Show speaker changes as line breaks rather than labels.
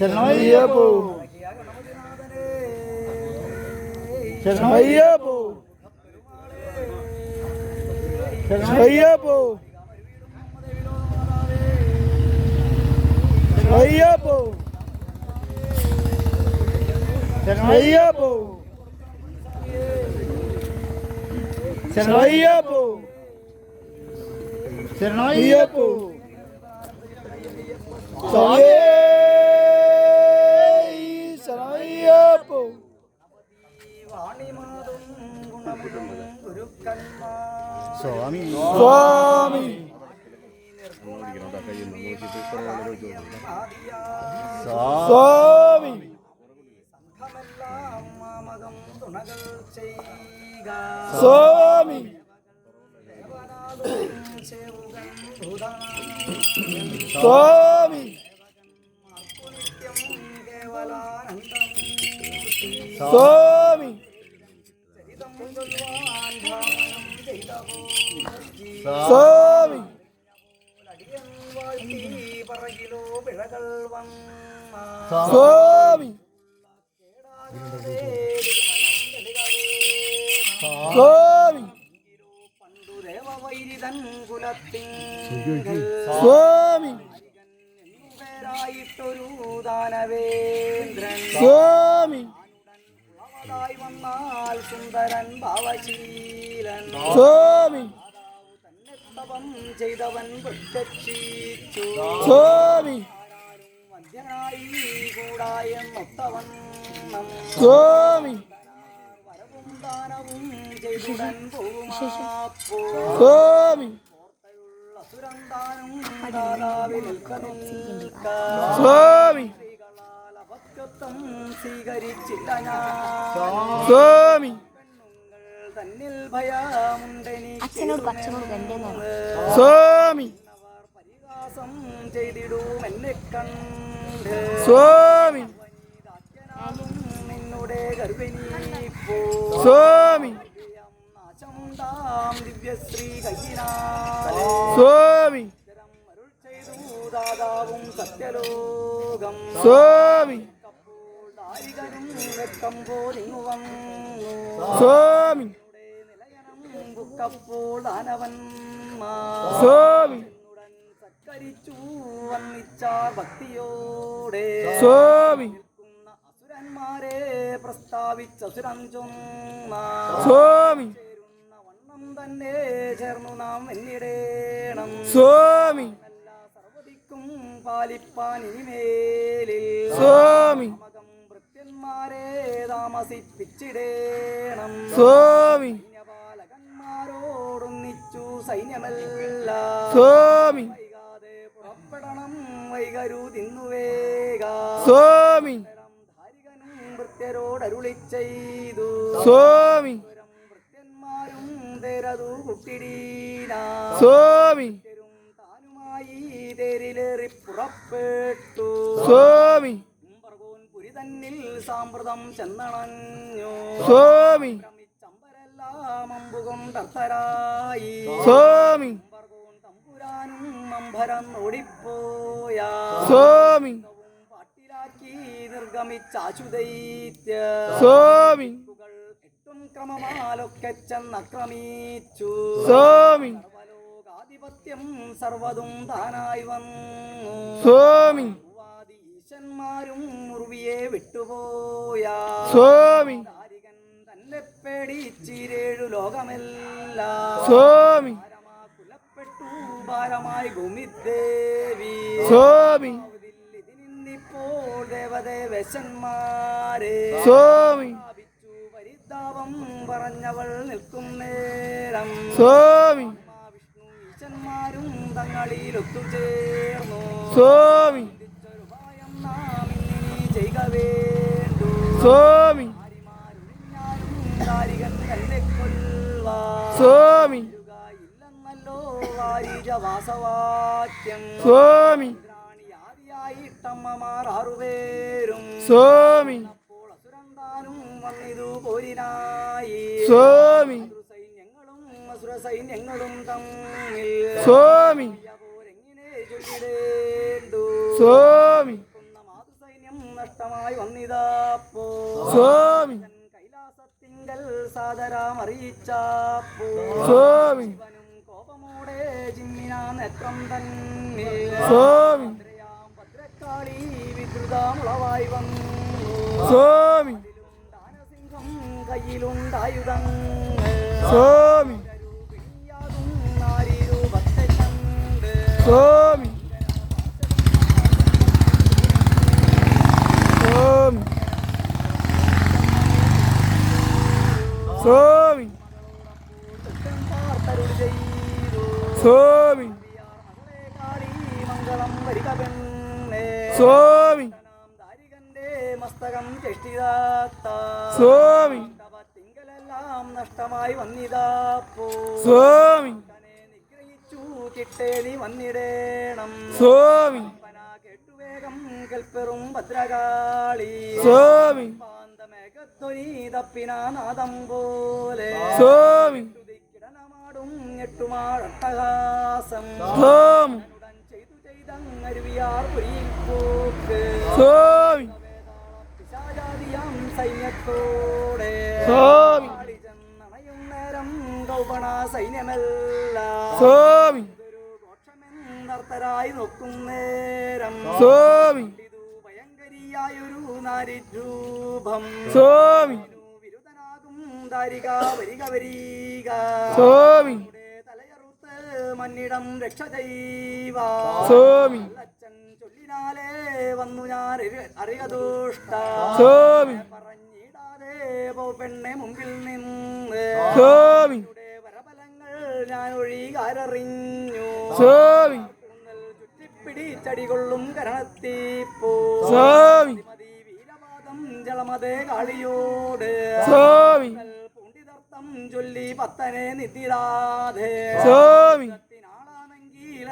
ശരണമയ്യപ്പോ ശരണമയ്യപ്പോ ശരണമയ്യപ്പോ ശരണമയ്യപ്പോ ശരണമയ്യപ്പോ ശരണമയ്യപ്പോ ശരണമയ്യപ്പോ സ്വാമിയേ ശരണമയ്യപ്പോ സ്വാമി സ്വാമി സ്വാമി സ്വാമി സ്വാമി സ്വാമി സ്വാമി സ്വാമി സ്വാമി സ്വാമി സ്വാമി
വന്നാൽ സുന്ദരൻ ഭാവശീലൻ
സ്വാമി
തപം ചെയ്തവൻ പ്രത്യക്ഷീച്ചു
സ്വാമി
മധ്യനായി കൂടായ മൊത്തവൻ
സ്വാമി
വരവും ദാനവും ചെയ്തുടൻ പോകുമാപ്പോ
സ്വാമി
അസുരന്താനും ദാതാവിൽ
സ്വാമി
അപത്യത്വം സ്വീകരിച്ചില്ല ഞാൻ
സ്വാമി
തന്നിൽ ഭയമുണ്ടെനിക്ക്
സ്വാമി
പരിഹാസം ചെയ്തിടും എന്നെ കണ്ട്
സ്വാമി
നിന്നുടെ ഗർഭിണി
സ്വാമി
നാശമുണ്ടാം ദിവ്യശ്രീ കയ്യിനാലേ
സ്വാമി
അരുൾ ചെയ്തു ദാതാവും സത്യലോകം
സ്വാമി
ദാരികനും വെക്കമ്പോ നിങ്ങു വന്നു
സ്വാമി
ബുക്കപ്പോൾ ദാനവൻ
സ്വാമി
സത്കരിച്ചു വന്നിച്ചാർ ഭക്തിയോടെ
സ്വാമി
അസുരന്മാരെ പ്രസ്താവിച്ച അസുരം ചൊന്ന
സ്വാമി
ചേരുന്ന വണ്ണം തന്നെ ചേർന്നു നാം എന്നിടേണം
സ്വാമി
എല്ലാ സർവദിക്കും പാലിപ്പാൻ ഇനിമേലിൽ
സ്വാമി
ഭൃത്യന്മാരെ താമസിപ്പിച്ചിടേണം
സ്വാമി
ോടൊന്നിച്ചു സൈന്യമല്ല
സ്വാമി
വൈകാതെ പുറപ്പെടണം വൈകരു തിന്നുവേഗ
സ്വാമി
ധാരികനും ഭൃത്യരോടരുളി ചെയ്തു
സ്വാമി
ഭൃത്യന്മാരും തേരതു കുട്ടിടീന
സ്വാമി
താനുമായി തേരിലേറി പുറപ്പെട്ടു
സ്വാമി
പുരി തന്നിൽ സാമ്പ്രതം ചെന്നണഞ്ഞു
സ്വാമി
ായി
സ്വാമി
തമ്പുരാനും അമ്പരം ഓടിപ്പോയ
സ്വാമി
പാട്ടിലാക്കി നിർഗമിച്ചാശുദൈത്യ
സ്വാമി
എട്ടും ക്രമമാലൊക്കെ ചെന്നക്രമിച്ചു
സ്വാമി
സർവലോകാധിപത്യം സർവതും താനായി വന്നു
സ്വാമി
ഈശന്മാരും മുറിവിയെ വിട്ടുപോയ
സ്വാമി
പേടിച്ചിരേഴു ലോകമെല്ലാം
സ്വാമി
കുലപ്പെട്ടു ഭാരമായി ഭൂമിദേവി
സ്വാമി
ഇതിനിന്നിപ്പോൾ ദേവദേവശന്മാരെ
സ്വാമി
പരിതാപം പറഞ്ഞവൾ നിൽക്കും നേരം
സ്വാമി
വിഷ്ണു ഈശന്മാരും തങ്ങളിൽ ഒത്തുചേർന്നു
സ്വാമി
ഭയം നാം ഇനി ചെയ്യുക വേണ്ടു
സ്വാമി സ്വാമി
ഇല്ലെന്നല്ലോ വാരിജവാസവാക്യം
സ്വാമി
ആദിയായിട്ടമ്മമാർ ആറുപേരും
സ്വാമി
അപ്പോൾ അസുരന്താനും വന്നിതു പോരിനായി
സ്വാമി
സൈന്യങ്ങളും അസുര സൈന്യങ്ങളും തമ്മിൽ
സ്വാമി
പോരെങ്ങനെ ചൊല്ലിടേണ്ടു
സ്വാമി
മാതൃസൈന്യം നഷ്ടമായി വന്നിതാപ്പോ
സ്വാമി
കൈലാസത്തിങ്കൽ സാദരം അറിയിച്ചാപ്പോ
സ്വാമി
ശിവനും കോപമോടെ ജിമ്മിന നേത്രം തന്നെ
സ്വാമി
ഭദ്രക്കാളി വിദ്രുതമുളവായി വന്നു
സ്വാമി
ദാനസിംഹം കയ്യിലുണ്ടായുധങ്ങൾ
സ്വാമി
പിണിയാകും നാരീരൂപത്തെ കണ്ട്
സ്വാമി സ്വാമി സ്വാമി
പാർത്തരുൾ ചെയ്തു
സ്വാമി
മകളെ കാളി മംഗളം വരിക പെണ്ണേ
സ്വാമി
ദാരികന്റെ മസ്തകം ചെഷ്ടിതാത്ത
സ്വാമി
തിങ്കലെല്ലാം നഷ്ടമായി വന്നിതാപ്പോ
സ്വാമി
നിഗ്രഹിച്ചു കിട്ടേനി വന്നിടേണം
സ്വാമി
കേട്ടുവേഗം കൽപ്പെറും ഭദ്രകാളി
സ്വാമി
പാന്തമേഘത്തൊനി തപ്പിന നാദം പോലെ
സ്വാമി
കിടനമാടും ഞെട്ടുമാടട്ടഹാസം
സ്വാമി
ഉടൻ ചെയ്തങ്ങരുവിയാർ പുരിയിൽ പോക്ക്
സ്വാമി
പിശാചാദിയാം സൈന്യത്തോടെ
സ്വാമി
ചെന്നണയും നേരം ഗൗപണ സൈന്യമല്ല
സ്വാമി
ഘോഷമെന്നർത്തരായി നോക്കും നേരം
സ്വാമി
ഇതു ഭയങ്കരിയായൊരു നാരിരൂപം
സ്വാമി
വിരുദ്ധനാകും ദാരിക വരിക വരിക
സ്വാമി
തലയറുത്ത് മന്നിടം രക്ഷ ചെയ്വ
സ്വാമി
അച്ഛൻ ചൊല്ലിനാലേ വന്നു ഞാൻ അറിയ ദുഷ്ട
സ്വാമി
പറഞ്ഞിടാതെ പോ പെണ്ണെ മുമ്പിൽ നിന്ന്
സ്വാമി
വരബലങ്ങൾ ഞാൻ ഒഴികാരറിഞ്ഞു
സ്വാമി
ചുറ്റിപ്പിടിച്ചടികൊള്ളും കരണത്തിപ്പോ
സ്വാമി
വീരവാദം ജലമതേ കാളിയോട്
സ്വാമി
പൂണ്ടിതർത്ഥം ചൊല്ലി പത്തനെ നിതിരാധേ
സ്വാമി